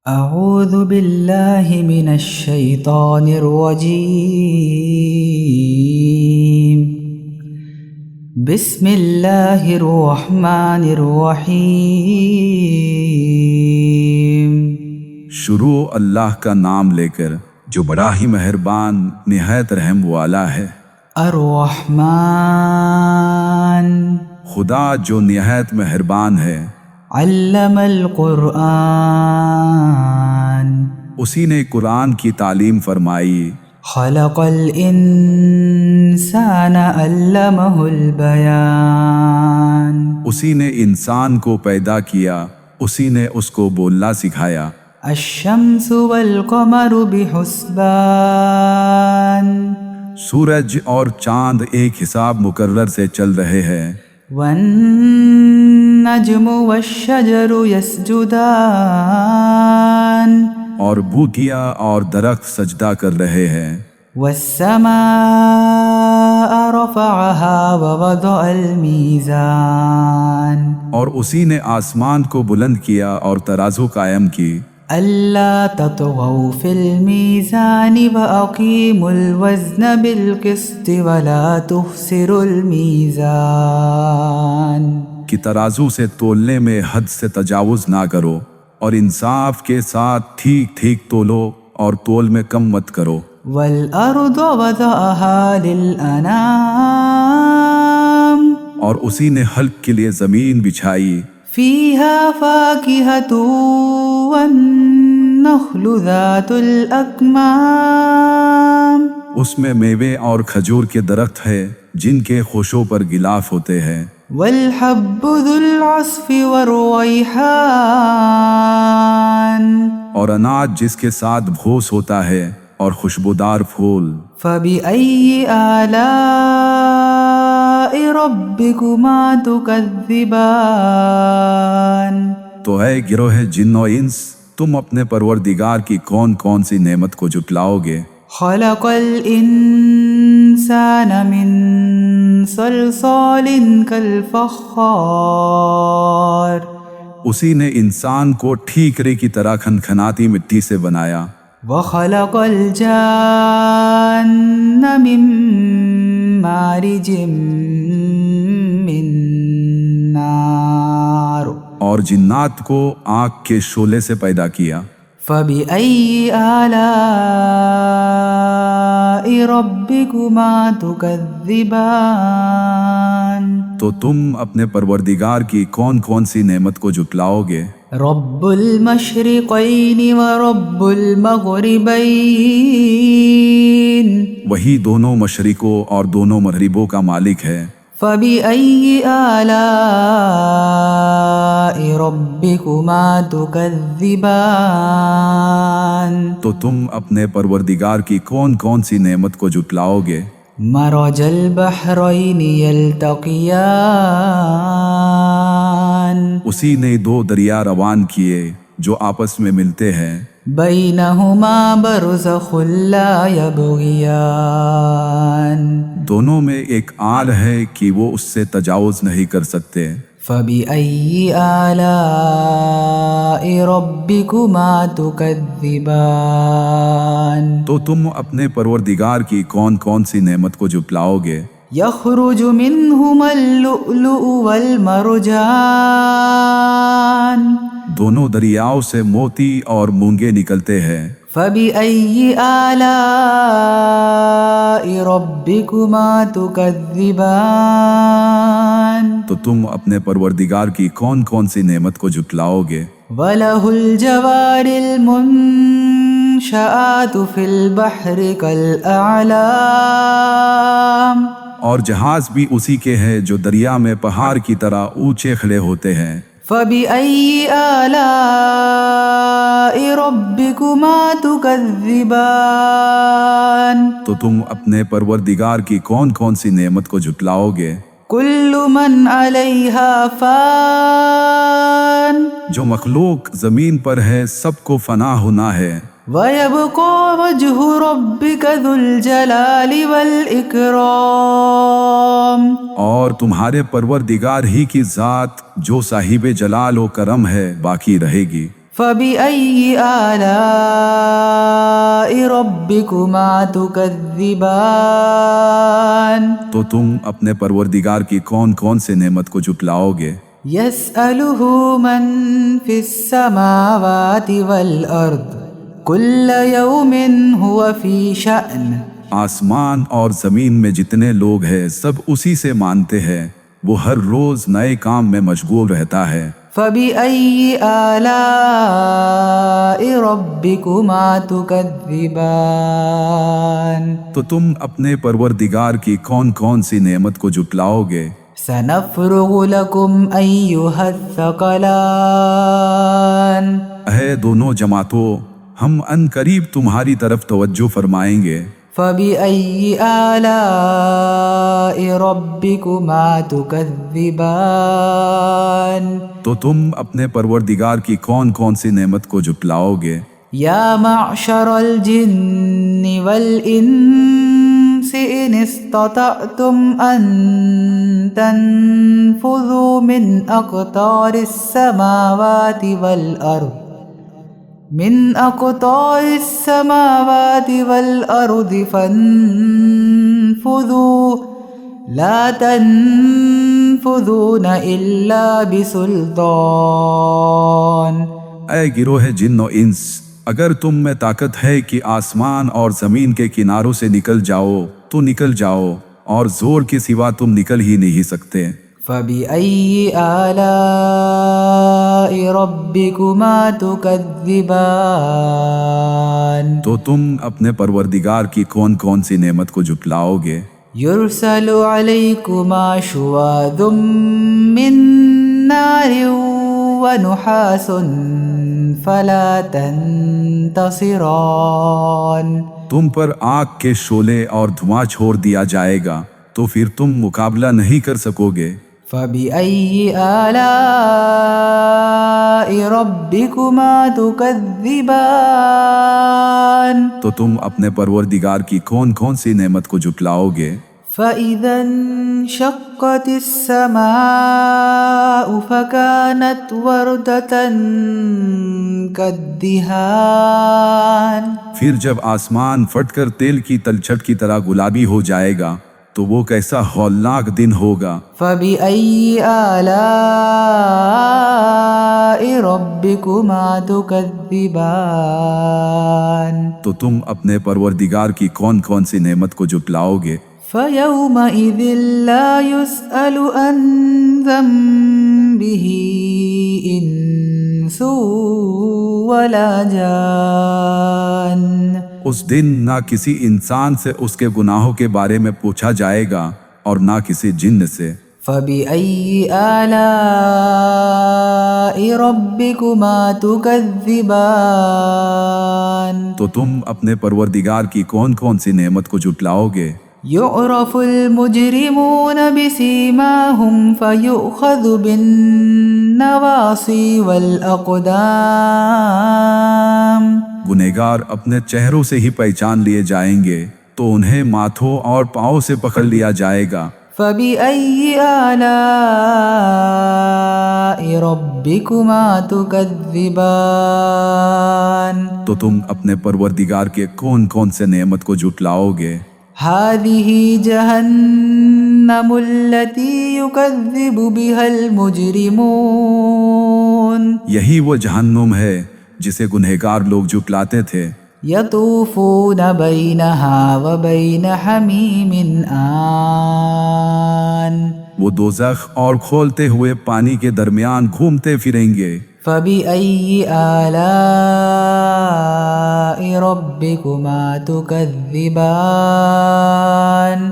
أعوذ بالله من الشيطان الرجيم. بسم الله الرحمن الرحيم. شروع اللہ کا نام لے کر جو بڑا ہی مہربان نہایت رحم والا ہے۔ الرحمن خدا جو نہایت مہربان ہے، علم القرآن اسی نے قرآن کی تعلیم فرمائی۔ خلق الانسان علمہ البیان اسی نے انسان کو پیدا کیا، اسی نے اس کو بولنا سکھایا۔ الشمس والقمر بحسبان سورج اور چاند ایک حساب مقرر سے چل رہے ہیں۔ والنجم والشجر يسجدان اور بوٹیاں اور درخت سجدہ کر رہے ہیں۔ والسماء رفعها ووضع الميزان اور اسی نے آسمان کو بلند کیا اور ترازو قائم کی۔ ألا تطغوا في الميزان وأقيموا الوزن بالقسط ولا تخسروا الميزان کہ ترازو سے تولنے میں حد سے تجاوز نہ کرو، اور انصاف کے ساتھ ٹھیک ٹھیک تولو، اور تول میں کم مت کرو۔ والأرض وضعها للأنام اور اسی نے حلق کے لیے زمین بچھائی۔ فيها فاكهة والنخل ذات الأكمام اس میں میوے اور کھجور کے درخت ہے جن کے خوشوں پر غلاف ہوتے ہیں۔ والحب ذو العصف والريحان اور اناج جس کے ساتھ بھوس ہوتا ہے اور خوشبودار پھول۔ فبأي آلاء ربكما تكذبان تو اے گروہ جن و انس، تم اپنے پروردگار کی کون کون سی نعمت کو جھٹلاؤ گے؟ خلق الإنسان من صلصال كالفخار اسی نے انسان کو ٹھیکرے کی طرح کھنکھناتی مٹی سے بنایا۔ وخلق الجان من مارج من نار اور جنات کو آگ کے شعلے سے پیدا کیا۔ فبأي آلاء ربكما تكذبان تو تم اپنے پروردگار کی کون کون سی نعمت کو جھٹلاؤ گے؟ رب المشرقين ورب المغربين وہی دونوں مشرقوں اور دونوں مغربوں کا مالک ہے۔ فبأي آلاء ربكما تكذبان تو تم اپنے پروردگار کی کون کون سی نعمت کو جھٹلاؤ گے؟ مرج البحرين يلتقيان اسی نے دو دریا روان کیے جو آپس میں ملتے ہیں۔ بينهما برزخ لا يبغيان دونوں میں ایک آل ہے کہ وہ اس سے تجاوز نہیں کر سکتے۔ فبأي آلاء ربكما تكذبان تو تم اپنے پروردگار کی کون کون سی نعمت کو جھٹلاؤ گے؟ يخرج منهما اللؤلؤ والمرجان دونوں دریاؤں سے موتی اور مونگے نکلتے ہیں۔ فبأي آلاء ربكما تكذبان تو تم اپنے پروردگار کی کون کون سی نعمت کو جھٹلاؤ گے؟ وله الجوار المنشآت في البحر كالأعلام اور جہاز بھی اسی کے ہیں جو دریا میں پہاڑ کی طرح اونچے کھڑے ہوتے ہیں۔ فبأي آلاء ربكما تكذبان تو تم اپنے پروردگار کی کون کون سی نعمت کو جھٹلاؤ گے؟ كل من عليها فان جو مخلوق زمین پر ہے سب کو فنا ہونا ہے۔ ويبقى وجه ربك ذو الجلال والإكرام اور تمہارے پروردگار ہی کی ذات جو صاحب جلال و کرم ہے باقی رہے گی۔ فبأي آلاء ربكما تكذبان تو تم اپنے پروردگار کی کون کون سے نعمت کو جھٹلاؤ گے؟ يسأله من في السماوات والأرض كل يوم هو في شأن آسمان اور زمین میں جتنے لوگ ہیں سب اسی سے مانتے ہیں، وہ ہر روز نئے کام میں مشغول رہتا ہے۔ فبأي آلاء ربكما تكذبان تو تم اپنے پروردگار کی کون کون سی نعمت کو جھٹلاؤ گے؟ سنفرغ لكم أيها الثقلان اے دونوں جماعتوں، ہم ان قریب تمہاری طرف توجہ فرمائیں گے۔ فبأي آلاء ربكما تكذبان تو تم اپنے پروردگار کی کون کون سی نعمت کو جھٹلاؤ گے؟ يا معشر الجن والإنس إن استطعتم أن تنفذوا من أقطار السماوات والأرض فانفذوا لا تنفذون إلا بسلطان اے گروہ جن و انس، اگر تم میں طاقت ہے کہ آسمان اور زمین کے کناروں سے نکل جاؤ تو نکل جاؤ، اور زور کے سوا تم نکل ہی نہیں سکتے۔ فبأي آلاء ربكما تكذبان تو تم اپنے پروردگار کی کون کون سی نعمت کو جھٹلاؤ گے؟ يرسل عليكما شواظ من نار ونحاس فلا تنتصران تم پر آگ کے شعلے اور دھواں چھوڑ دیا جائے گا تو پھر تم مقابلہ نہیں کر سکو گے۔ فبأي آلاء ربكما تكذبان تو تم اپنے پروردگار کی کون کون سی نعمت کو جھٹلاؤ گے؟ فإذا انشقت السماء فكانت وردة كالدهان پھر جب آسمان پھٹ کر تیل کی تلچھٹ کی طرح گلابی ہو جائے گا تو وہ کیسا ہولناک دن ہوگا۔ فبأي آلاء ربكما تكذبان تو تم اپنے پروردگار کی کون کون سی نعمت کو جھٹلاؤ گے؟ فيومئذ لا يسأل عن ذنبه إنس ولا جان اس دن نہ کسی انسان سے اس کے گناہوں کے بارے میں پوچھا جائے گا اور نہ کسی جن سے۔ فبأي آلاء ربكما تكذبان تو تم اپنے پروردگار کی کون کون سی نعمت کو جھٹلاؤ گے؟ يعرف المجرمون بسيماهم فيؤخذ بالنواصي والأقدام گنہگار اپنے چہروں سے ہی پہچان لیے جائیں گے تو انہیں ماتھوں اور پاؤں سے پکڑ لیا جائے گا۔ فبأي آلاء ربكما تكذبان تو تم اپنے پروردگار کے کون کون سے نعمت کو جھٹلاؤ گے؟ هذه جهنم التي يكذب بها المجرمون یہی وہ جہنم ہے جسے گنہگار لوگ جھٹلاتے تھے۔ يطوفون بينها وبين حميم آن وہ دوزخ اور کھولتے ہوئے پانی کے درمیان گھومتے پھریں گے۔ فبأي آلاء ربكما تكذبان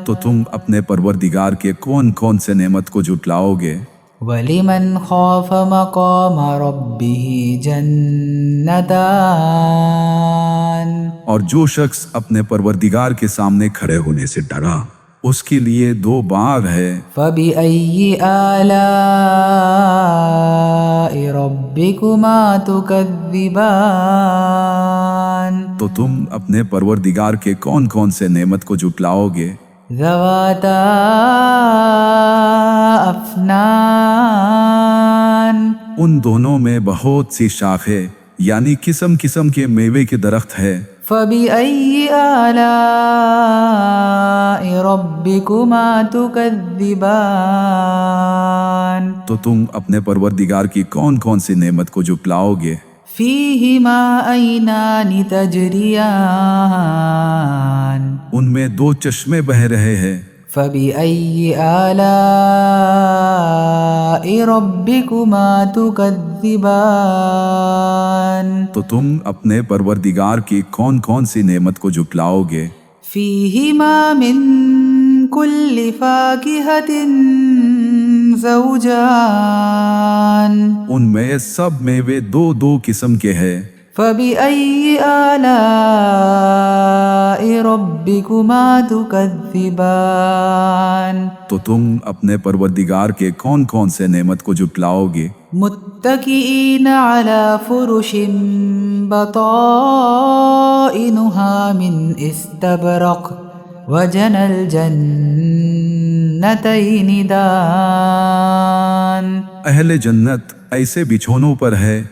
تو تم اپنے پروردگار کے کون کون سے نعمت کو جھٹلاؤ گے؟ ولمن خاف مقام ربه جنتان اور جو شخص اپنے پروردگار کے سامنے کھڑے ہونے سے ڈرا اس کے لیے دو باغ ہے۔ فبأي آلاء ربكما تكذبان تو تم اپنے پروردگار کے کون کون سے نعمت کو جھٹلاؤ گے؟ ذواتا افنان ان دونوں میں بہت سی شاخیں یعنی قسم قسم کے میوے کے درخت ہے۔ فبأي آلاء ربكما تكذبان تو تم اپنے پروردگار کی کون کون سی نعمت کو جھٹلاؤ گے؟ فيهما عينان تجريان ان میں دو چشمے بہ رہے ہیں۔ فبأي آلاء ربكما تكذبان تو تم اپنے پروردگار کی کون کون سی نعمت کو جھٹلاؤ گے؟ فيهما من كل فاكهة زوجان ان میں سب میوے دو دو قسم کے ہیں۔ فبأي آلاء ربكما تكذبان تو تم اپنے پروردگار کے کون کون سے نعمت کو جھٹلاؤ گے؟ متكئين على فرش بطائنها من استبرق وجنى الجنتين دان اہل جنت ایسے بچھونوں پر ہے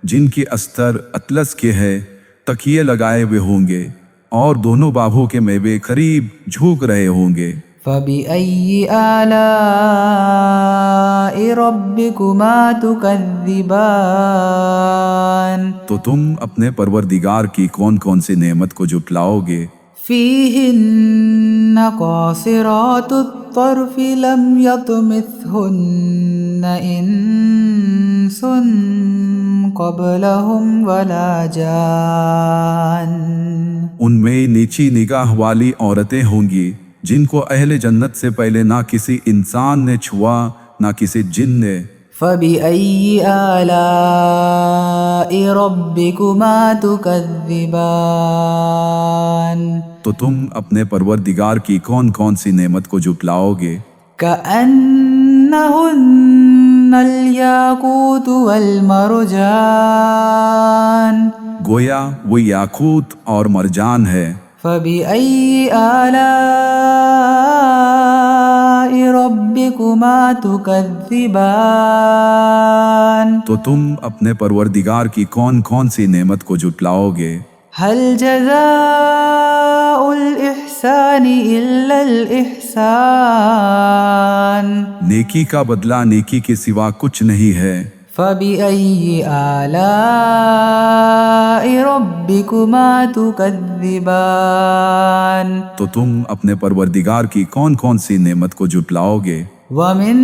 جن کی استر اطلس کے ہے، تکیے لگائے ہوئے ہوں گے اور دونوں باغوں کے میوے قریب جھوک رہے ہوں گے۔ فبأي آلاء ربكما تكذبان تو تم اپنے پروردگار کی کون کون سی نعمت کو جھٹلاؤ گے؟ فيهن قاصرات الطرف لم يطمثهن إنس قبلهم ولا جان ان میں نیچی نگاہ والی عورتیں ہوں گی جن کو اہل جنت سے پہلے نہ کسی انسان نے چھوا نہ کسی جن نے۔ فبأي آلاء ربكما تكذبان تو تم اپنے پروردگار کی کون کون سی نعمت کو جھٹلاؤ گے؟ كأنهن الياقوت والمرجان گویا وہ یاقوت اور مرجان ہے۔ فبأي آلاء ربكما تكذبان تو تم اپنے پروردگار کی کون کون سی نعمت کو جھٹلاؤ گے؟ هل جزاء الإحسان إلا الإحسان نیکی کا بدلہ نیکی کے سوا کچھ نہیں ہے۔ فبأي آلاء ربكما تكذبان تو تم اپنے پروردگار کی کون کون سی نعمت کو جھٹلاؤ گے؟ ومن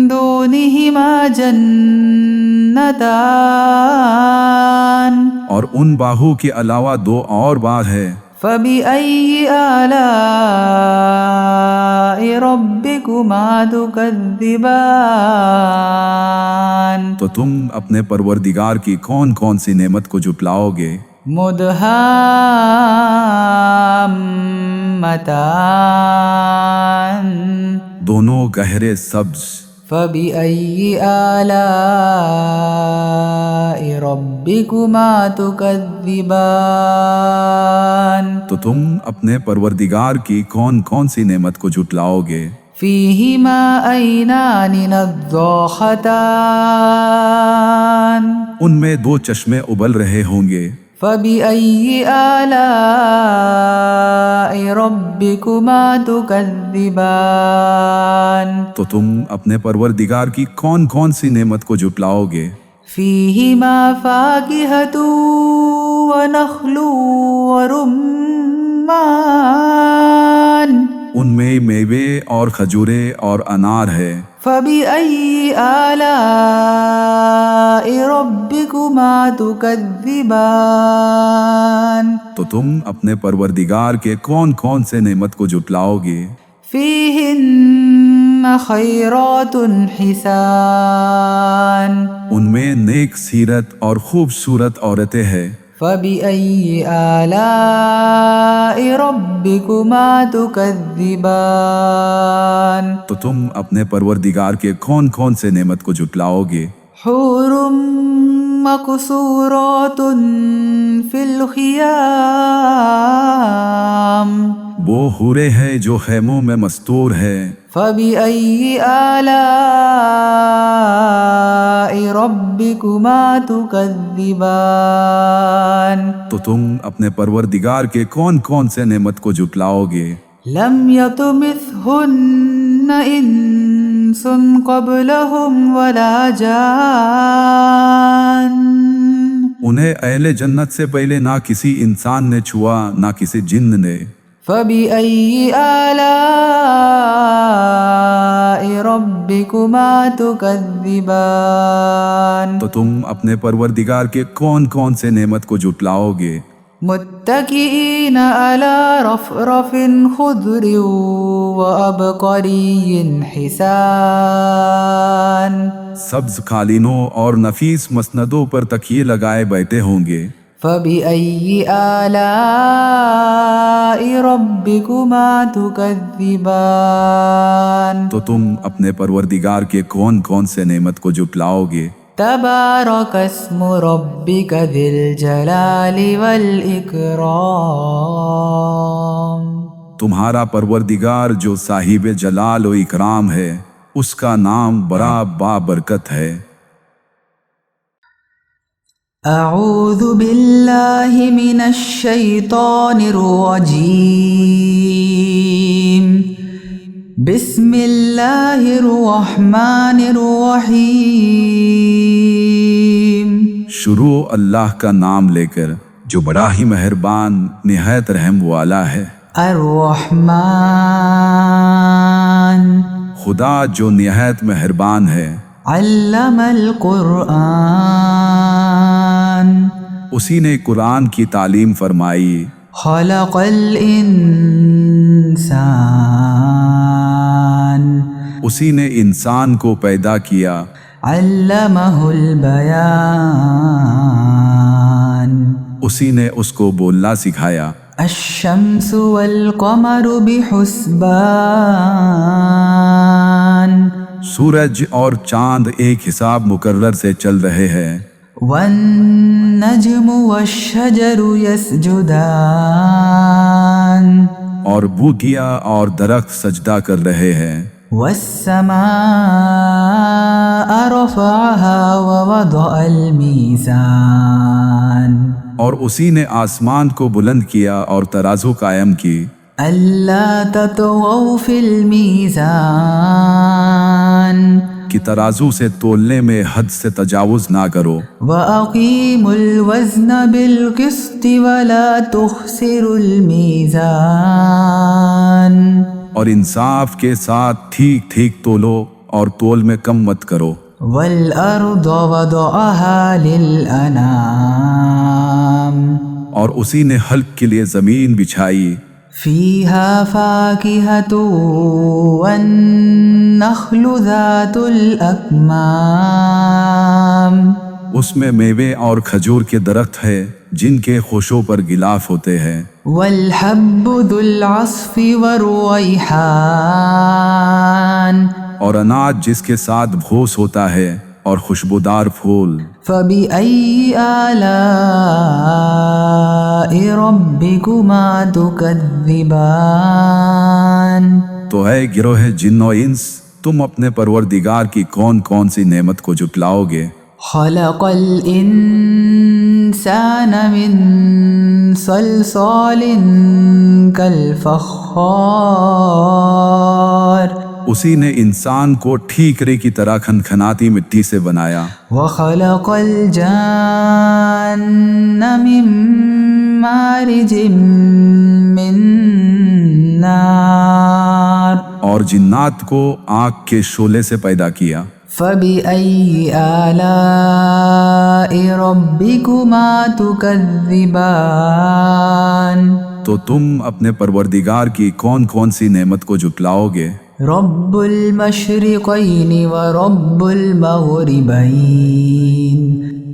دونهما جنتان اور ان باہوں کے علاوہ دو اور باغ ہے۔ فبأي آلاء ربكما تكذبان تو تم اپنے پروردگار کی کون کون سی نعمت کو جھٹلاؤ گے؟ مدهامتان دونوں گہرے سبز۔ فبأي آلاء ربكما تكذبان تو تم اپنے پروردگار کی کون کون سی نعمت کو جھٹلاؤ گے؟ فيهما عينان نضاختان ان میں دو چشمے ابل رہے ہوں گے۔ فبأي آلاء ربكما تكذبان تو تم اپنے پروردگار کی کون کون سی نعمت کو جھٹلاؤ گے؟ فيهما فاكهة ونخل ورمان ان میں میوے اور کھجورے اور انار ہے۔ فبأي آلاء ربكما تكذبان تو تم اپنے پروردگار کے کون کون سے نعمت کو جھٹلاؤ گے؟ فيهن خيرات حسان ان میں نیک سیرت اور خوبصورت عورتیں ہیں۔ فبأي آلاء ربكما تكذبان تو تم اپنے پروردگار کے کون کون سے نعمت کو جھٹلاؤ گے؟ حور مقصورات في الخيام وہ حورے ہیں جو خیموں میں مستور ہے۔ فبأي آلاء ربكما تكذبان تو تم اپنے پروردگار کے کون کون سے نعمت کو جھٹلاؤ گے؟ لم يطمثهن انس قبلهم ولا جان انہیں اہل جنت سے پہلے نہ کسی انسان نے چھوا نہ کسی جن نے۔ فبأي آلاء ربكما تكذبان تو تم اپنے پروردگار کے کون کون سے نعمت کو جھٹلاؤ گے؟ متكئين على رفرف خضر وعبقري حسان سبز قالینوں اور نفیس مسندوں پر تکیے لگائے بیٹھے ہوں گے۔ فبأي آلاء ربكما تكذبان تو تم اپنے پروردگار کے کون کون سے نعمت کو جھٹلاؤ گے؟ تبارك اسم ربك ذي الجلال والإكرام تمہارا پروردگار جو صاحب جلال و اکرام ہے، اس کا نام بڑا بابرکت ہے۔ اعوذ باللہ من الشیطان الرجیم بسم اللہ الرحمن الرحیم۔ شروع اللہ کا نام لے کر جو بڑا ہی مہربان نہایت رحم والا ہے۔ الرحمن خدا جو نہایت مہربان ہے۔ علم القرآن اسی نے قرآن کی تعلیم فرمائی۔ خلق الانسان اسی نے انسان کو پیدا کیا۔ علمہ البیان اسی نے اس کو بولنا سکھایا۔ الشمس والقمر بحسبان سورج اور چاند ایک حساب مقرر سے چل رہے ہیں۔ والنجم والشجر يسجدان اور بوٹیاں اور درخت سجدہ کر رہے ہیں۔ والسماء رفعها ووضع الميزان اور اسی نے آسمان کو بلند کیا اور ترازو قائم کی۔ ألا تطغوا في الميزان کہ ترازو سے تولنے میں حد سے تجاوز نہ کرو۔ وأقيموا الوزن بالقسط ولا تخسروا الميزان اور انصاف کے ساتھ ٹھیک ٹھیک تولو اور تول میں کم مت کرو۔ والأرض وضعها للأنام اور اسی نے حلق کے لیے زمین بچھائی۔ فيها فاكهة والنخل ذات الأكمام اس میں میوے اور کھجور کے درخت ہے جن کے خوشوں پر غلاف ہوتے ہیں۔ والحب ذو العصف والريحان اور اناج جس کے ساتھ بھوس ہوتا ہے اور خوشبودار پھول۔ فبأي آلاء ربكما تكذبان تو اے گروہ جن و انس، تم اپنے پروردگار کی کون کون سی نعمت کو جھٹلاؤ گے؟ خلق الإنسان من صلصال كالفخار اسی نے انسان کو ٹھیکرے کی طرح کھنکھناتی مٹی سے بنایا۔ وخلق الجان من مارج من نار اور جنات کو آگ کے شعلے سے پیدا کیا۔ فبأي آلاء ربكما تكذبان تو تم اپنے پروردگار کی کون کون سی نعمت کو جھٹلاؤ گے؟ رب المشرقین ورب المغربین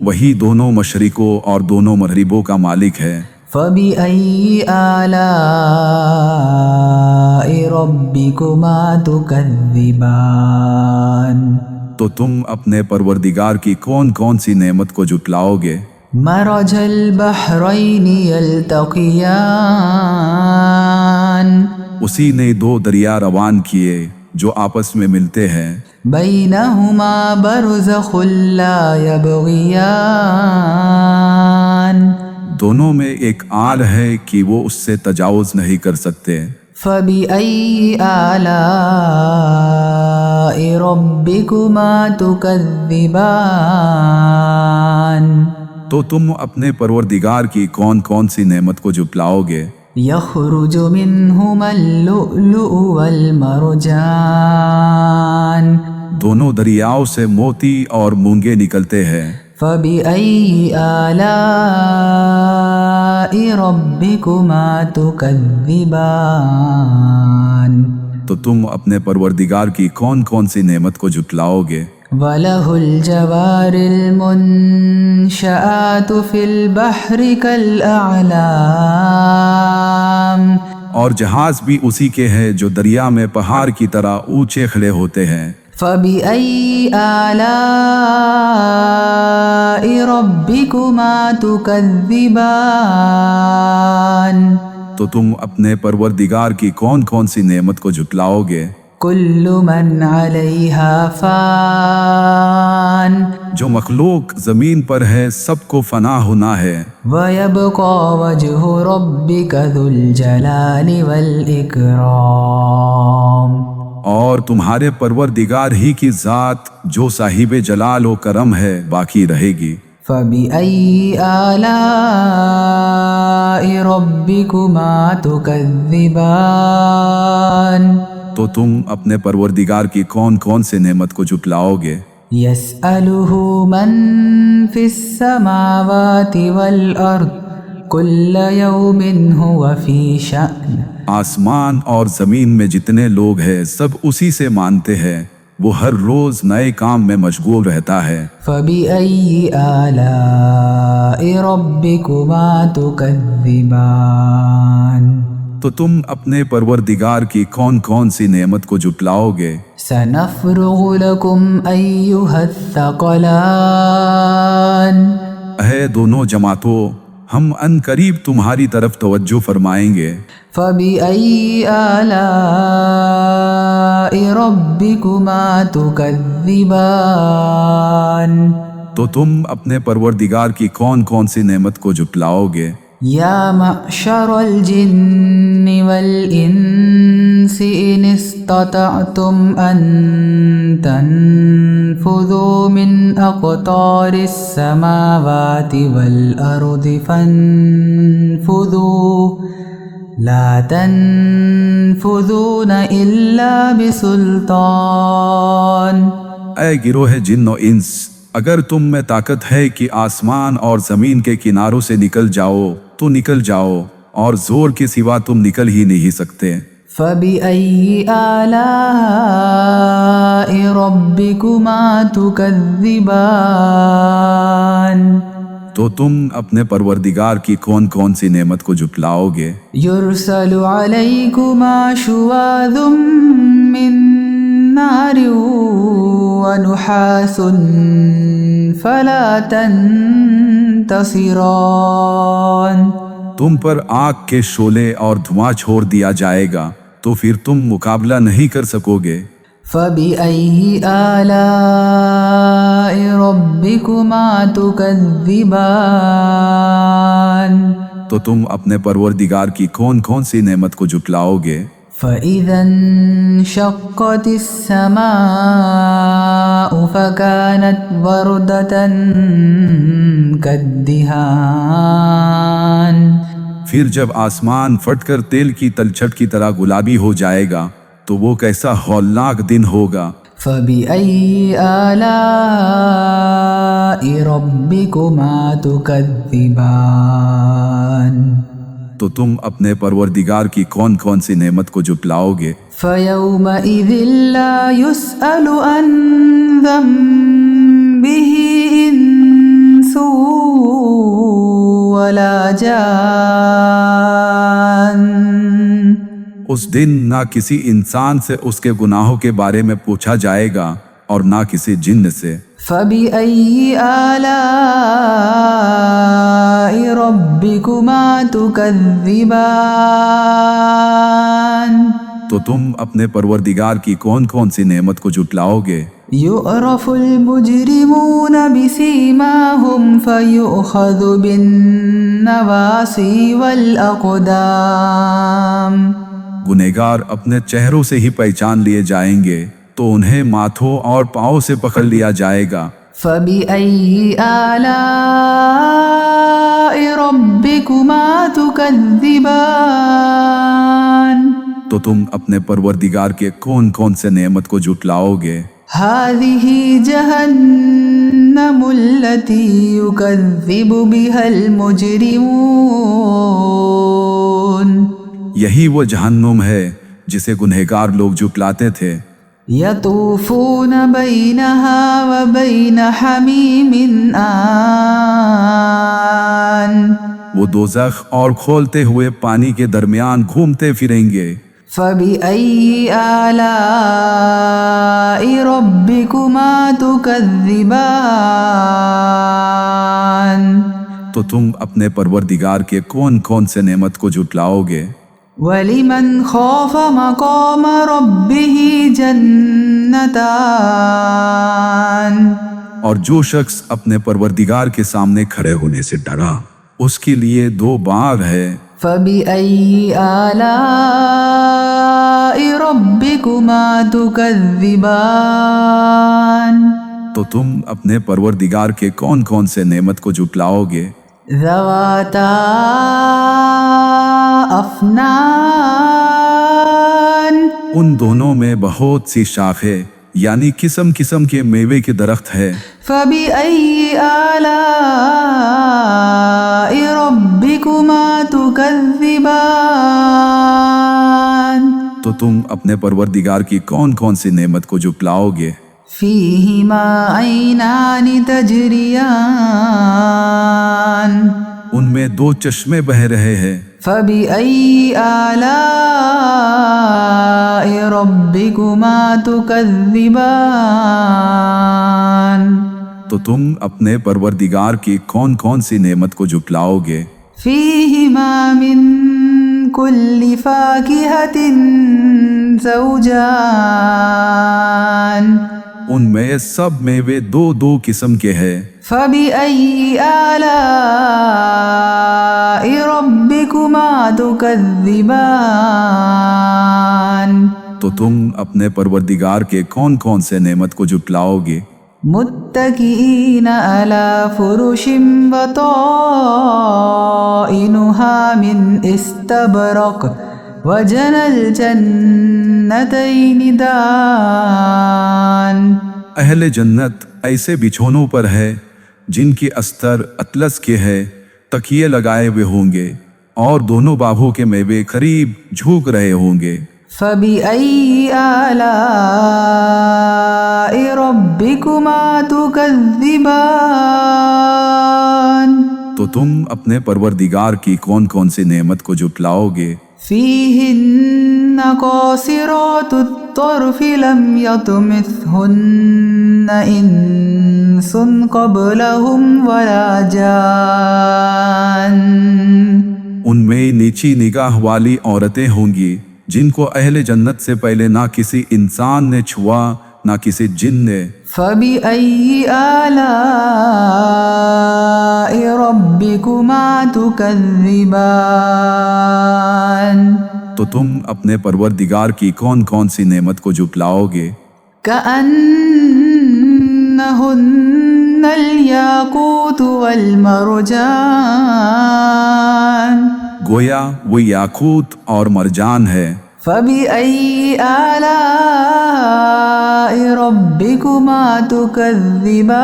وہی دونوں مشرقوں اور دونوں مغربوں کا مالک ہے۔ فبأي آلاء ربكما تكذبان تو تم اپنے پروردگار کی کون کون سی نعمت کو جھٹلاؤ گے؟ مرج البحرین یلتقیان اسی نے دو دریا روان کیے جو آپس میں ملتے ہیں۔ بینہما برزخ لا یبغیان دونوں میں ایک آل ہے کہ وہ اس سے تجاوز نہیں کر سکتے۔ فبأي آلاء ربكما تكذبان تو تم اپنے پروردگار کی کون کون سی نعمت کو جھٹلاؤ گے؟ يخرج منهما اللؤلؤ والمرجان دونوں دریاؤں سے موتی اور مونگے نکلتے ہیں۔ فبأي آلاء ربكما تكذبان تو تم اپنے پروردگار کی کون کون سی نعمت کو جھٹلاؤ گے؟ وَلَهُ الْجَوَارِ الْمُنشَآتُ فِي الْبَحْرِ كَالْأَعْلَامِ اور جہاز بھی اسی کے ہیں جو دریا میں پہاڑ کی طرح اونچے کھڑے ہوتے ہیں۔ فَبِأَيِّ آلَاءِ رَبِّكُمَا تُكَذِّبَانِ تو تم اپنے پروردگار کی کون کون سی نعمت کو جھٹلاؤ گے؟ كُلُّ مَنْ عَلَيْهَا فان جو مخلوق زمین پر ہے سب کو فنا ہونا ہے، وَيَبْقَى وَجْهُ رَبِّكَ ذُو الْجَلَالِ وَالْإِكْرَامِ اور تمہارے پروردگار ہی کی ذات جو صاحب جلال و کرم ہے باقی رہے گی۔ فَبِأَيِّ آلَاءِ رَبِّكُمَا تُكَذِّبَانِ تو تم اپنے پروردگار کی کون کون سے نعمت کو جھٹلاؤ گے؟ يَسْأَلُهُ مَن فِي السَّمَاوَاتِ وَالْأَرْضِ كُلَّ يَوْمٍ هُوَ فِي شَأْنٍ آسمان اور زمین میں جتنے لوگ ہیں سب اسی سے مانتے ہیں، وہ ہر روز نئے کام میں مشغول رہتا ہے۔ فَبِأَيِّ آلَاءِ رَبِّكُمَا تُكَذِّبَانِ تو تم اپنے پروردگار کی کون کون سی نعمت کو جھٹلاؤ گے؟ سَنَفْرُغُ لَكُمْ أَيُّهَ الثَّقَلَانِ اے دونوں جماعتوں، ہم ان قریب تمہاری طرف توجہ فرمائیں گے۔ فَبِأَيِّ آلَاءِ رَبِّكُمَا تُكَذِّبَانِ تو تم اپنے پروردگار کی کون کون سی نعمت کو جھٹلاؤ گے؟ يَا مَعْشَرَ الْجِنِّ وَالْإِنسِ إِنِ اسْتَطَعْتُمْ أَن تَنفُذُوا مِنْ أَقْطَارِ السَّمَاوَاتِ وَالْأَرْضِ فَانفُذُوا لَا تَنفُذُونَ إِلَّا بِسُلْطَانٍ اے گروہ جن و انس، اگر تم میں طاقت ہے کہ آسمان اور زمین کے کناروں سے نکل جاؤ تو نکل جاؤ، اور زور کے سوا تم نکل ہی نہیں سکتے۔ فَبِأَيِّ آلَاءِ رَبِّكُمَا تُكَذِّبَانِ تو تم اپنے پروردگار کی کون کون سی نعمت کو جھٹلاؤ گے؟ يُرْسَلُ عَلَيْكُمَا شُوَاظٌ مِّن نَّارٍ وَنُحَاسٌ فَلَا تَنتَصِرَانِ تم پر آگ کے شعلے اور دھواں چھوڑ دیا جائے گا تو پھر تم مقابلہ نہیں کر سکو گے۔ فَبِأَيِّ آلَاءِ رَبِّكُمَا تُكَذِّبَانِ تو تم اپنے پروردگار کی کون کون سی نعمت کو جھٹلاؤ گے؟ فَإِذَا انشَقَّتِ السَّمَاءُ فَكَانَتْ وَرْدَةً كَالدِّهَانِ پھر جب آسمان پھٹ کر تیل کی تلچھٹ کی طرح گلابی ہو جائے گا تو وہ کیسا ہولناک دن ہوگا۔ فَبِأَيِّ آلَاءِ رَبِّكُمَا تُكَذِّبَانِ تو تم اپنے پروردگار کی کون کون سی نعمت کو جھٹلاؤ گے؟ فَيَوْمَئِذٍ لَا يُسْأَلُ عَنْ ذَنبِهِ إِنسٌ وَلَا جَانٌ اس دن نہ کسی انسان سے اس کے گناہوں کے بارے میں پوچھا جائے گا اور نہ کسی جن سے۔ فَبِأَيِّ آلَاءِ رَبِّكُمَا تُكَذِّبَانِ تو تم اپنے پروردگار کی کون کون سی نعمت کو جھٹلاؤ گے؟ يعرف المجرمون بسيماهم فيؤخذ بالنواصي والأقدام گنہگار اپنے چہروں سے ہی پہچان لیے جائیں گے تو انہیں ماتھوں اور پاؤں سے پکڑ لیا جائے گا۔ فبأي آلاء ربكما تكذبان تو تم اپنے پروردگار کے کون کون سے نعمت کو جھٹلاؤ گے؟ هذه جهنم التي يكذب بها المجرمون یہی وہ جہنم ہے جسے گنہگار لوگ جھٹلاتے تھے۔ يطوفون بينها وبين حميم آن وہ دوزخ اور کھولتے ہوئے پانی کے درمیان گھومتے پھریں گے۔ فبأي آلاء ربكما تكذبان تو تم اپنے پروردگار کے کون کون سے نعمت کو جھٹلاؤ گے؟ ولمن خاف مقام ربه جنتان اور جو شخص اپنے پروردگار کے سامنے کھڑے ہونے سے ڈرا اس کے لیے 2 باغ ہے۔ فبأي آلاء ربكما تكذبان تو تم اپنے پروردگار کے کون کون سے نعمت کو جھٹلاؤ گے؟ ذواتا افنان ان دونوں میں بہت سی شاخیں یعنی قسم قسم کے میوے کے درخت ہے۔ فبأي آلاء ربكما تكذبان تو تم اپنے پروردگار کی کون کون سی نعمت کو جھٹلاؤ گے؟ فيهما عينان تجريان ان میں 2 چشمے بہہ رہے ہیں۔ فبأي آلاء ربكما تكذبان تو تم اپنے پروردگار کی کون کون سی نعمت کو جھٹلاؤ گے؟ فيهما من كل فاكهة زوجان ان میں سب میوے 2 قسم کے ہیں۔ فبأي آلاء ربكما تكذبان تو تم اپنے پروردگار کے کون کون سے نعمت کو جھٹلاؤ گے؟ متكئين على فرش بطائنها من استبرق وجنى الجنتين دان اہل جنت ایسے بچھونوں پر ہے جن کی استر اطلس کے ہے، تکیے لگائے ہوئے ہوں گے اور دونوں باغوں کے میوے قریب جھوک رہے ہوں گے۔ فبأي آلاء ربكما تكذبان تو تم اپنے پروردگار کی کون کون سی نعمت کو جھٹلاؤ گے؟ فيهن قاصرات الطرف لم يطمثهن إنس قبلهم ولا جان ان میں نیچی نگاہ والی عورتیں ہوں گی جن کو اہل جنت سے پہلے نہ کسی انسان نے چھوا نہ کسی جن نے۔ فبأي آلاء ربكما تكذبان تو تم اپنے پروردگار کی کون کون سی نعمت کو جھٹلاؤ گے؟ كأنهن الياقوت والمرجان گویا وہ یاقوت اور مرجان ہے۔ فبأي آلاء ربكما تكذبان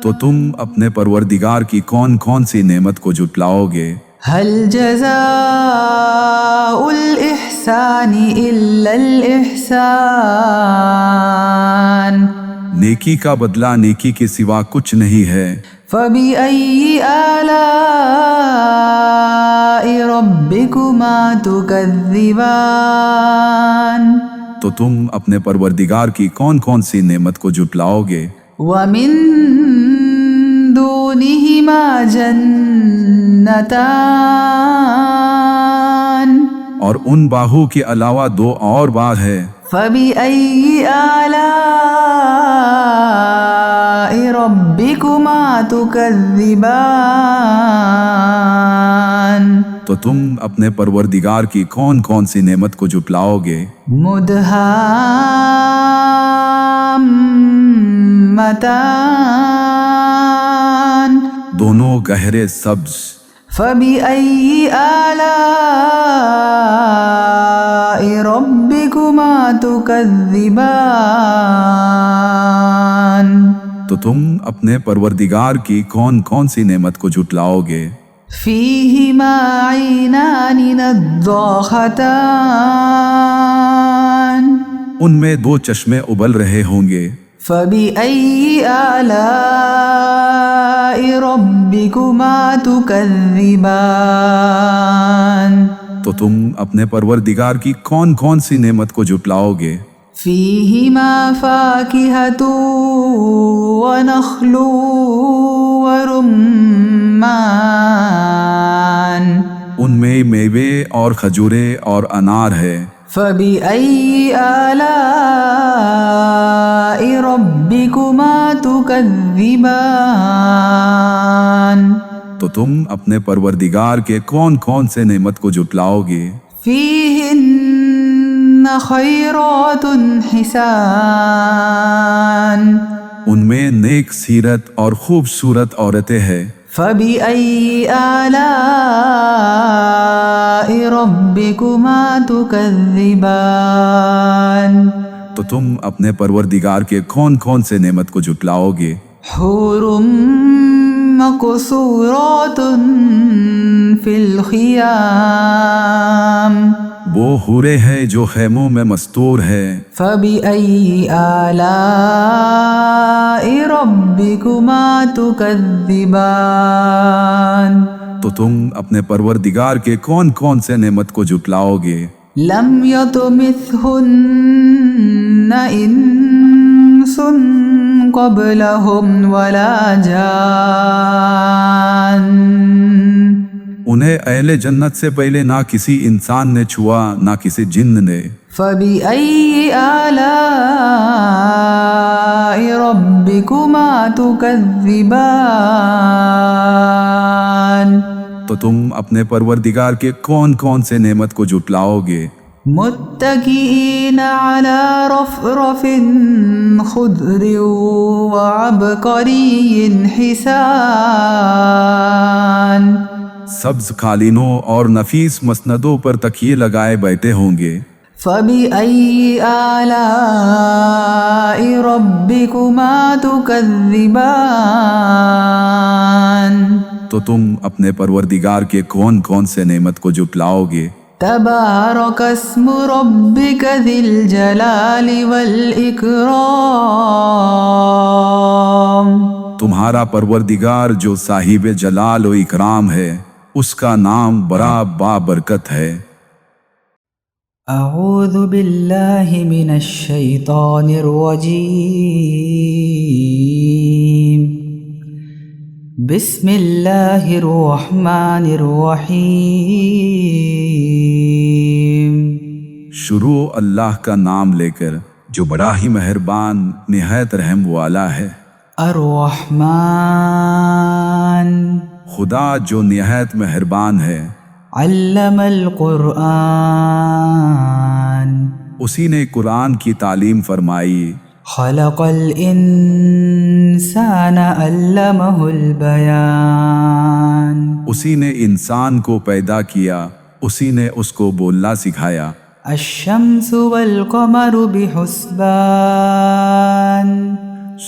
تو تم اپنے پروردگار کی کون کون سی نعمت کو جھٹلاؤ گے؟ هل جزاء الإحسان إلا الإحسان نیکی کا بدلہ نیکی کے سوا کچھ نہیں ہے۔ فبأي آلاء ربكما تكذبان تو تم اپنے پروردگار کی کون کون سی نعمت کو جھٹلاؤ گے؟ ومن دونهما جنتان اور ان باہو کے علاوہ دو اور بار ہے۔ فبأي آلاء ربكما تكذبان تو تم اپنے پروردگار کی کون کون سی نعمت کو جھٹلاؤ گے؟ مدهامتان دونوں گہرے سبز۔ فبأي آلاء ربكما تكذبان تو تم اپنے پروردگار کی کون کون سی نعمت کو جھٹلاؤ گے؟ فيهما عينان نضاختان ان میں دو چشمے ابل رہے ہوں گے۔ فبأي آلاء ربكما تكذبان تو تم اپنے پروردگار کی کون کون سی نعمت کو جھٹلاؤ گے؟ فيهما فاكهة ونخل ورمان ان میں میوے اور کھجورے اور انار ہے۔ فبأي آلاء ربكما تكذبان تو تم اپنے پروردگار کے کون کون سے نعمت کو جھٹلاؤ گے؟ فيهن خيرات حسان ان میں نیک سیرت اور خوبصورت عورتیں ہیں۔ فبأي آلاء ربكما تكذبان تو تم اپنے پروردگار کے کون کون سے نعمت کو جھٹلاؤ گے؟ حور مقصورات في الخيام وہ حورے ہیں جو خیموں میں مستور ہے۔ فبأي آلاء ربكما تكذبان تو تم اپنے پروردگار کے کون کون سے نعمت کو جھٹلاؤ گے؟ لم يطمثهن إنس قبلهم ولا جان انہیں اہل جنت سے پہلے نہ کسی انسان نے چھوا نہ کسی جن نے۔ فبأي آلاء ربكما تكذبان تو تم اپنے پروردگار کے کون کون سے نعمت کو جھٹلاؤ گے؟ متكئين على رفرف خضر وعبقري حسان سبز قالینوں اور نفیس مسندوں پر تکیے لگائے بیٹھے ہوں گے۔ فبأي آلاء ربكما تكذبان تو تم اپنے پروردگار کے کون کون سے نعمت کو جھٹلاؤ گے؟ تبارك اسم ربك ذي الجلال والإكرام تمہارا پروردگار جو صاحب جلال و اکرام ہے اس کا نام بڑا بابرکت ہے۔ اعوذ باللہ من الشیطان الرجیم بسم اللہ الرحمن الرحیم شروع اللہ کا نام لے کر جو بڑا ہی مہربان نہایت رحم والا ہے۔ الرحمن خدا جو نہایت مہربان ہے۔ علم القرآن اسی نے قرآن کی تعلیم فرمائی۔ خلق الانسان علمہ البیان اسی نے انسان کو پیدا کیا، اسی نے اس کو بولنا سکھایا۔ الشمس والقمر بحسبان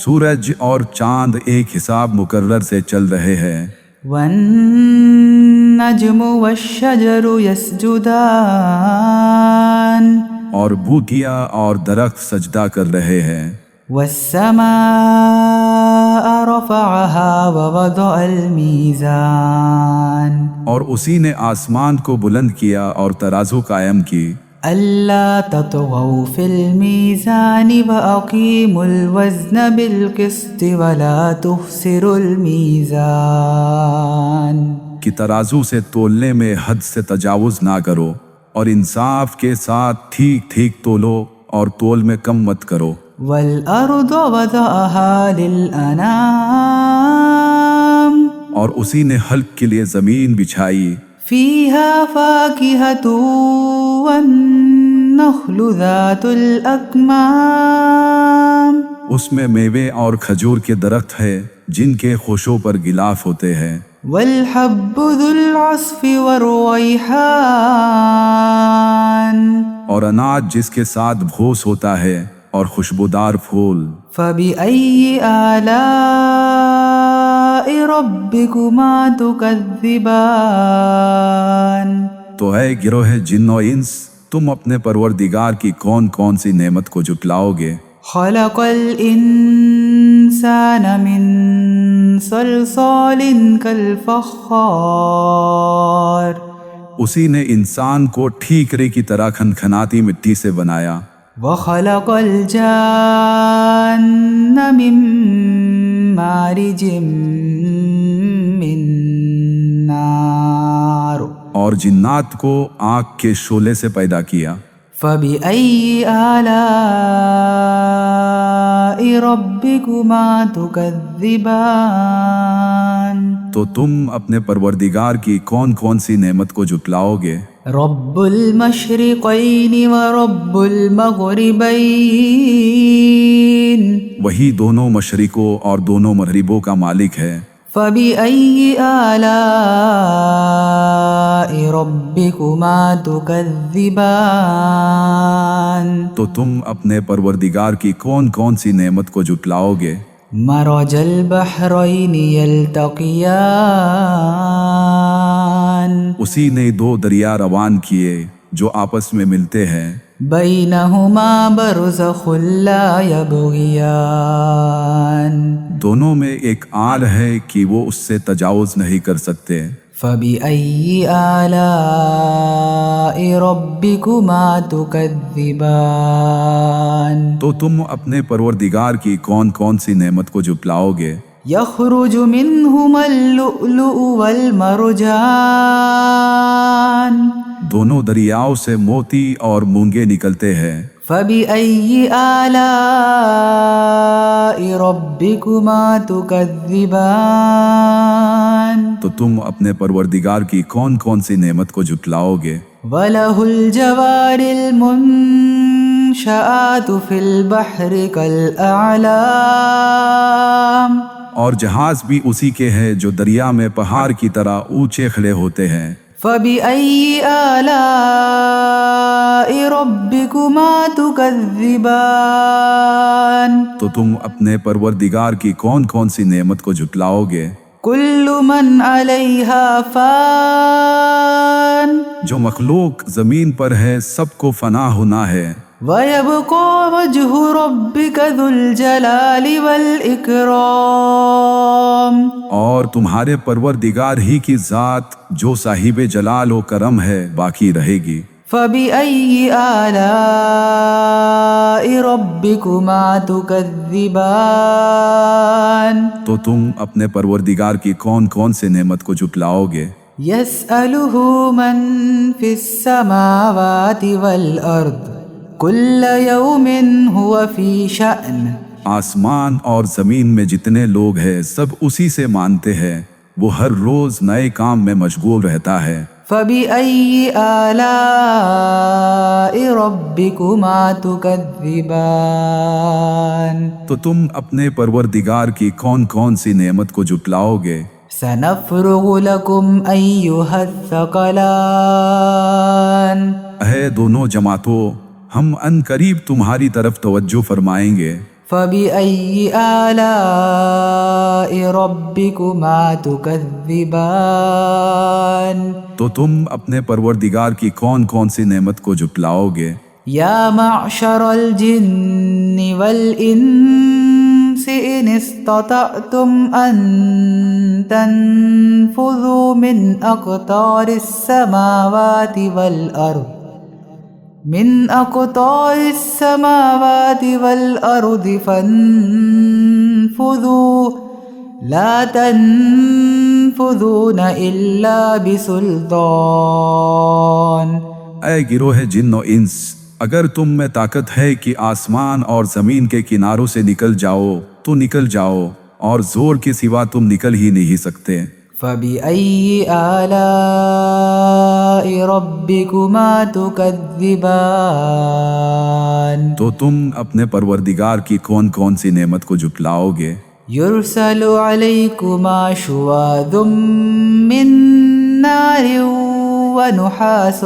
سورج اور چاند ایک حساب مقرر سے چل رہے ہیں۔ والنجم والشجر يسجدان اور بوٹیاں اور درخت سجدہ کر رہے ہیں۔ والسماء رفعها ووضع الميزان اور اسی نے آسمان کو بلند کیا اور ترازو قائم کی۔ ألا تطغوا في الميزان وأقيموا الوزن بالقسط ولا تخسروا الميزان کہ ترازو سے تولنے میں حد سے تجاوز نہ کرو اور انصاف کے ساتھ ٹھیک ٹھیک تولو اور تول میں کم مت کرو. والأرض وضعها للأنام اور اسی نے حلق کے لیے زمین بچھائی. فيها فاكهة والنخل ذات الأكمام اس میں میوے اور کھجور کے درخت ہے جن کے خوشوں پر غلاف ہوتے ہیں. والحب ذو العصف والريحان اور اناج جس کے ساتھ بھوس ہوتا ہے اور خوشبودار پھول. فبأي آلاء ربكما تكذبان تو اے گروہ جن و انس، تم اپنے پروردگار کی کون کون سی نعمت کو جھٹلاؤ گے؟ خلق الإنسان من صلصال كالفخار اسی نے انسان کو ٹھیکرے کی طرح کھنکھناتی مٹی سے بنایا. وخلق الجان من مارج من نار اور جنات کو آگ کے شعلے سے پیدا کیا. فبأي آلاء ربكما تكذبان تو تم اپنے پروردگار کی کون کون سی نعمت کو جھٹلاؤ گے؟ رب المشرقین ورب المغربین وہی دونوں مشرقوں اور دونوں مغربوں کا مالک ہے. فبأي آلاء ربكما تكذبان تو تم اپنے پروردگار کی کون کون سی نعمت کو جھٹلاؤ گے؟ مرج البحرین یلتقیان اسی نے دو دریا روان کیے جو آپس میں ملتے ہیں. بینہما برزخ لا یبغیان دونوں میں ایک آل ہے کہ وہ اس سے تجاوز نہیں کر سکتے. فبأي آلاء ربكما تكذبان تو تم اپنے پروردگار کی کون کون سی نعمت کو جھٹلاؤ گے؟ يخرج منهما اللؤلؤ والمرجان دونوں دریاؤں سے موتی اور مونگے نکلتے ہیں. فبأي آلاء ربكما تكذبان تو تم اپنے پروردگار کی کون کون سی نعمت کو جھٹلاؤ گے؟ وله الجوار المنشآت في البحر كالأعلام اور جہاز بھی اسی کے ہیں جو دریا میں پہاڑ کی طرح اونچے کھڑے ہوتے ہیں. فبأي آلاء ربكما تكذبان تو تم اپنے پروردگار کی کون کون سی نعمت کو جھٹلاؤ گے؟ كل من عليها فان جو مخلوق زمین پر ہے سب کو فنا ہونا ہے. ويبقى وجه ربك ذو الجلال والإكرام اور تمہارے پروردگار ہی کی ذات جو صاحب جلال و کرم ہے باقی رہے گی. فبأي آلاء ربكما تكذبان تو تم اپنے پروردگار کی کون کون سے نعمت کو جھٹلاؤ گے؟ يسأله من في السماوات والأرض كل يوم هو في شأن آسمان اور زمین میں جتنے لوگ ہیں سب اسی سے مانتے ہیں، وہ ہر روز نئے کام میں مشغول رہتا ہے. فبأي آلاء ربكما تكذبان تو تم اپنے پروردگار کی کون کون سی نعمت کو جھٹلاؤ گے؟ سنفرغ لكم أيها الثقلان اے دونوں جماعتوں، ہم ان قریب تمہاری طرف توجہ فرمائیں گے. فبأي آلاء ربكما تكذبان تو تم اپنے پروردگار کی کون کون سی نعمت کو جھٹلاؤ گے؟ يا معشر الجن والإنس إن استطعتم أن تنفذوا من أقطار السماوات والأرض فانفذوا لا تنفذون إلا بسلطان. اے گروہ جن و انس، اگر تم میں طاقت ہے کہ آسمان اور زمین کے کناروں سے نکل جاؤ تو نکل جاؤ، اور زور کے سوا تم نکل ہی نہیں سکتے۔ فَبِأَيِّ آلَاءِ رَبِّكُمَا تُكَذِّبَانِ تو تم اپنے پروردگار کی کون کون سی نعمت کو جھٹلاؤ گے؟ يُرْسَلُ عَلَيْكُمَا شُوَاظٌ مِّن نَّارٍ وَنُحَاسٌ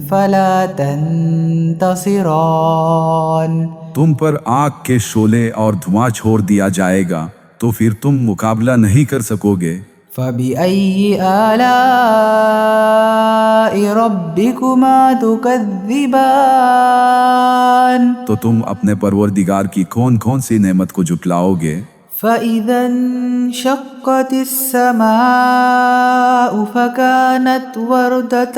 فَلَا تَنتَصِرَانِ تم پر آگ کے شعلے اور دھواں چھوڑ دیا جائے گا تو پھر تم مقابلہ نہیں کر سکو گے۔ فَبِأَيِّ آلَاءِ رَبِّكُمَا تُكَذِّبَانِ تو تم اپنے پروردگار کی کون کون سی نعمت کو جھٹلاؤ گے؟ فَإِذَا انشَقَّتِ السَّمَاءُ فَكَانَتْ وَرْدَةً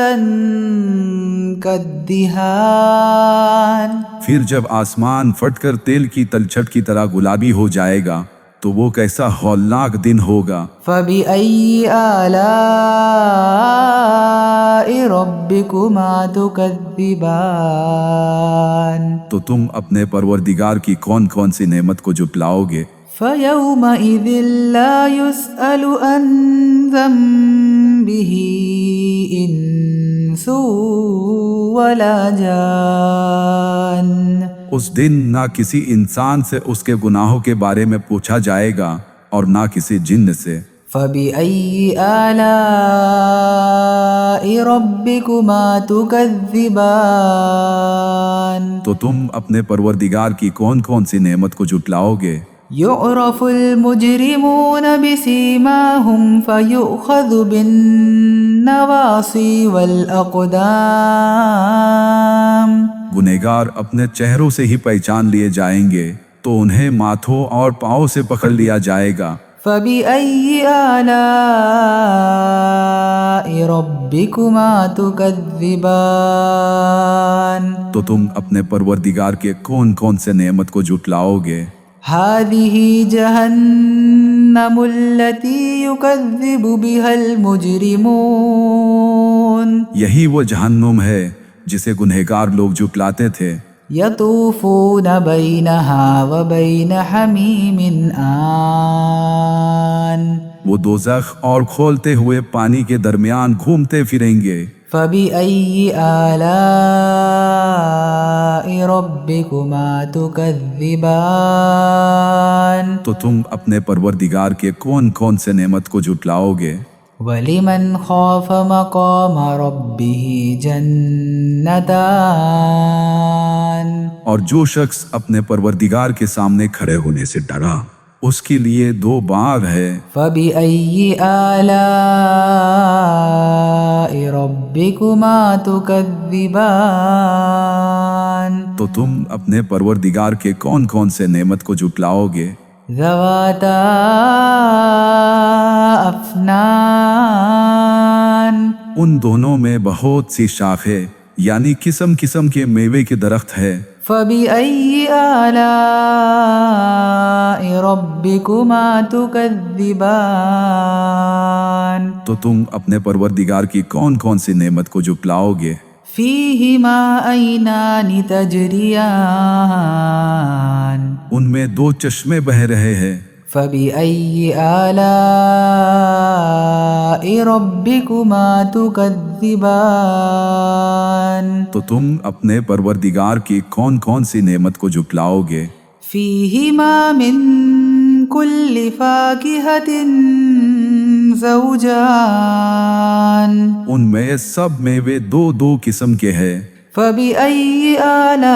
كَالدِّهَانِ پھر جب آسمان پھٹ کر تیل کی تلچھٹ کی طرح گلابی ہو جائے گا تو وہ کیسا ہولناک دن ہوگا۔ فَبِأَيِّ آلَاءِ رَبِّكُمَا تُكَذِّبَانِ تو تم اپنے پروردگار کی کون کون سی نعمت کو جھٹلاؤ گے؟ فَيَوْمَئِذٍ لَا يُسْأَلُ عَنْ ذَنبِهِ إِنسٌ وَلَا جَانٌ اس دن نہ کسی انسان سے اس کے گناہوں کے بارے میں پوچھا جائے گا اور نہ کسی جن سے۔ فَبِأَيِّ آلَاءِ رَبِّكُمَا تُكَذِّبَانِ تو تم اپنے پروردگار کی کون کون سی نعمت کو جھٹلاؤ گے؟ يُعْرَفُ الْمُجْرِمُونَ بِسِيمَاهُمْ فَيُؤْخَذُ بِالنَّوَاصِي وَالْأَقْدَامِ گنہگار اپنے چہروں سے ہی پہچان لیے جائیں گے تو انہیں ماتھوں اور پاؤں سے پکڑ لیا جائے گا۔ فَبِأَيِّ آلَاءِ رَبِّكُمَا تُكَذِّبَانِ تو تم اپنے پروردگار کے کون کون سے نعمت کو جھٹلاؤ گے؟ هَذِهِ جَهَنَّمُ الَّتِي يُكَذِّبُ بِهَا الْمُجْرِمُونَ یہی وہ جہنم ہے جسے گنہگار لوگ جھٹلاتے تھے۔ يَطُوفُونَ بَيْنَهَا وَبَيْنَ حَمِيمٍ آنٍ وہ دوزخ اور کھولتے ہوئے پانی کے درمیان گھومتے پھریں گے۔ فَبِأَيِّ آلَاءِ رَبِّكُمَا تُكَذِّبَانِ تو تم اپنے پروردگار کے کون کون سے نعمت کو جھٹلاؤ گے؟ وَلِمَنْ خَافَ مَقَامَ رَبِّهِ جَنَّتَانِ اور جو شخص اپنے پروردگار کے سامنے کھڑے ہونے سے ڈرا اس کے لیے دو باغ ہے۔ فَبِأَيِّ آلَاءِ رَبِّكُمَا تُكَذِّبَانِ تو تم اپنے پروردگار کے کون کون سے نعمت کو جھٹلاؤ گے؟ ذَوَاتَا أَفْنَانٍ ان دونوں میں بہت سی شاخیں یعنی قسم قسم کے میوے کے درخت ہے۔ فَبِأَيِّ آلَاءِ رَبِّكُمَا تُكَذِّبَانِ تو تم اپنے پروردگار کی کون کون سی نعمت کو جھٹلاؤ گے؟ فِيهِمَا عَيْنَانِ تَجْرِيَانِ ان میں دو چشمے بہہ رہے ہیں۔ فَبِأَيِّ آلَاءِ رَبِّكُمَا تُكَذِّبَانِ تو تم اپنے پروردگار کی کون کون سی نعمت کو جھٹلاؤ گے؟ فِيهِمَا مِن كُلِّ فَاكِهَةٍ زَوْجَانِ ان میں سب میوے دو دو قسم کے ہیں۔ فَبِأَيِّ آلَاءِ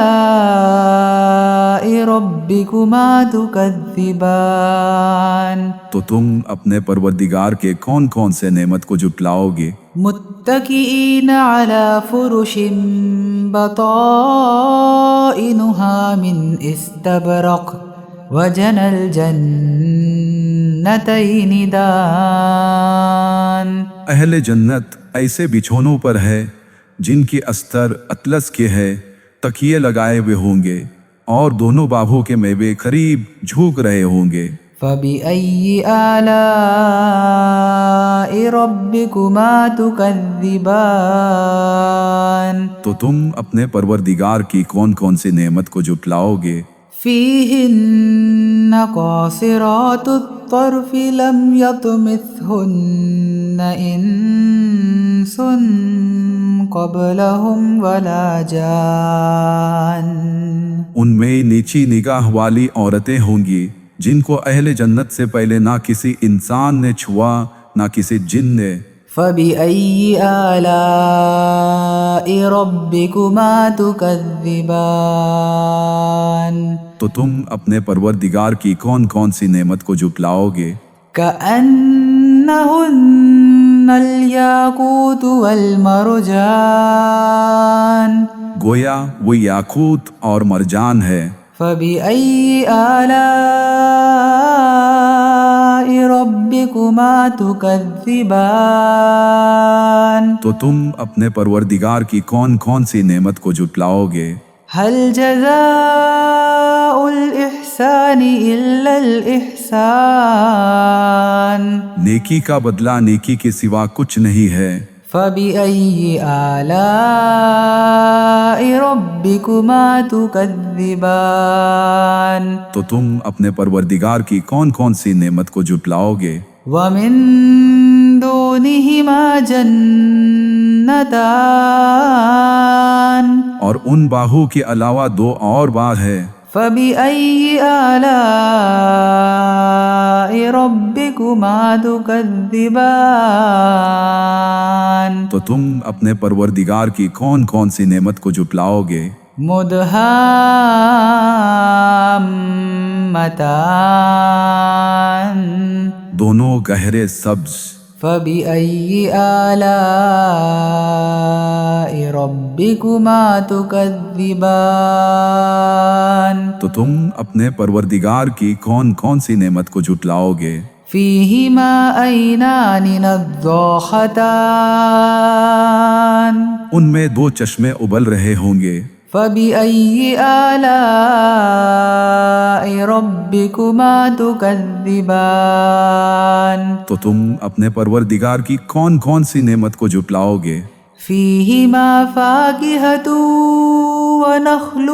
رَبِّكُمَا تُكَذِّبَانِ تو تم اپنے پروردگار کے کون کون سے نعمت کو جھٹلاؤ گے؟ مُتَّكِئِينَ عَلَى فُرُشٍ بَطَائِنُهَا مِنْ إِسْتَبْرَقٍ وَجَنَى الْجَنَّتَيْنِ دَانٍ اہل جنت ایسے بچھونوں پر ہے جن کی استر اطلس کے ہے، تکیے لگائے ہوئے ہوں گے اور دونوں باغوں کے میوے قریب جھوک رہے ہوں گے۔ فبأي آلاء ربكما تكذبان تو تم اپنے پروردگار کی کون کون سی نعمت کو جھٹلاؤ گے؟ فيهن قاصرات الطرف لم يطمثهن إنس قبلهم ولا جان. ان میں نیچی نگاہ والی عورتیں ہوں گی جن کو اہل جنت سے پہلے نہ کسی انسان نے چھوا نہ کسی جن نے. فبأي آلاء ربكما تكذبان. تو تم اپنے پروردگار کی کون کون سی نعمت کو جھٹلاؤ گے؟ كأنهن الياقوت والمرجان. گویا وہ یاقوت اور مرجان ہے. فبأي آلاء ربكما تكذبان. تو تم اپنے پروردگار کی کون کون سی نعمت کو جھٹلاؤ گے؟ هل جزاء الإحسان إلا الإحسان. نیکی کا بدلہ نیکی کے سوا کچھ نہیں ہے. فبأي آلاء ربكما تكذبان. تو تم اپنے پروردگار کی کون کون سی نعمت کو جھٹلاؤ گے؟ ومن دونهما جنتان. اور ان باہو کے علاوہ دو اور باغ ہے. فبأي آلاء ربكما تكذبان. تو تم اپنے پروردگار کی کون کون سی نعمت کو جھٹلاؤ گے؟ مدہامتان. دونوں گہرے سبز. فبأي آلاء ربكما تكذبان. تو تم اپنے پروردگار کی کون کون سی نعمت کو جھٹلاؤ گے؟ فيهما عينان نضاختان. ان میں دو چشمے ابل رہے ہوں گے. فبأي آلاء ربكما تكذبان. تو تم اپنے پروردگار کی کون کون سی نعمت کو جھٹلاؤ گے؟ فيهما فاكهة ونخل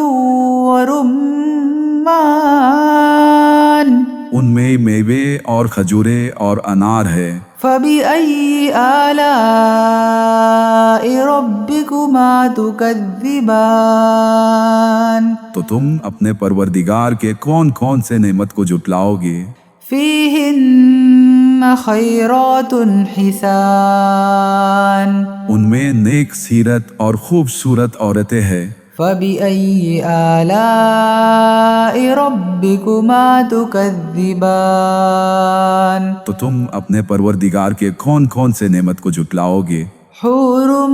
ورمان. ان میں میوے اور کھجورے اور انار ہے. فبأي آلاء ربكما تكذبان. تو تم اپنے پروردگار کے کون کون سے نعمت کو جھٹلاؤ گے؟ فيهن خيرات حسان. ان میں نیک سیرت اور خوبصورت عورتیں ہیں. فبأي آلاء ربكما تكذبان. تو تم اپنے پروردگار کے کون کون سے نعمت کو جھٹلاؤ گے؟ حور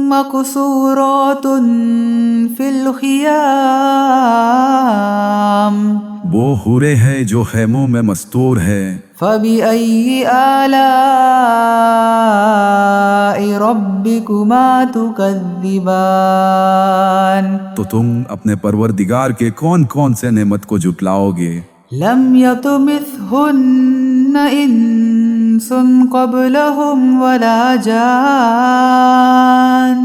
مقصورات في الخيام. وہ حوریں ہیں جو خیموں میں مستور ہے. فبأي آلاء ربكما تكذبان. تو تم اپنے پروردگار کے کون کون سے نعمت کو جھٹلاؤ گے؟ لم يطمثهن إنس قبلهم ولا جان.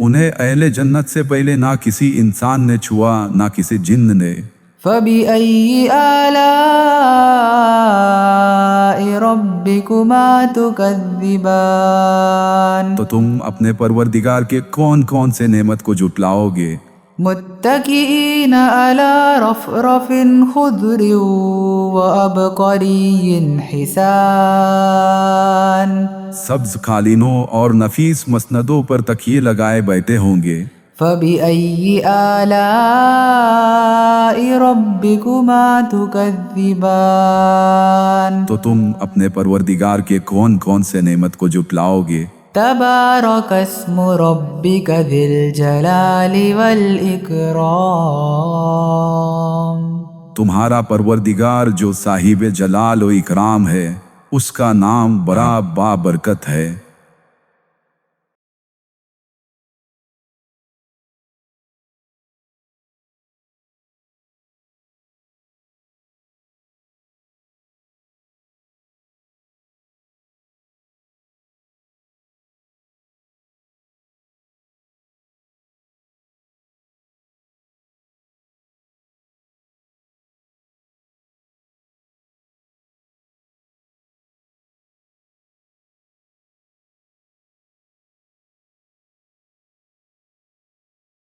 انہیں اہل جنت سے پہلے نہ کسی انسان نے چھوا نہ کسی جن نے. فبأي آلاء ربكما تكذبان. تو تم اپنے پروردگار کے کون کون سے نعمت کو جھٹلاؤ گے؟ متكئين على رفرف خضر وعبقري حسان. سبز قالینوں اور نفیس مسندوں پر تکیے لگائے بیٹھے ہوں گے. فبأي آلاء ربكما تكذبان. تو تم اپنے پروردگار کے کون کون سے نعمت کو جھٹلاؤ گے؟ تبارك اسم ربك ذي الجلال والإكرام. تمہارا پروردگار جو صاحب جلال و اکرام ہے، اس کا نام بڑا بابرکت ہے.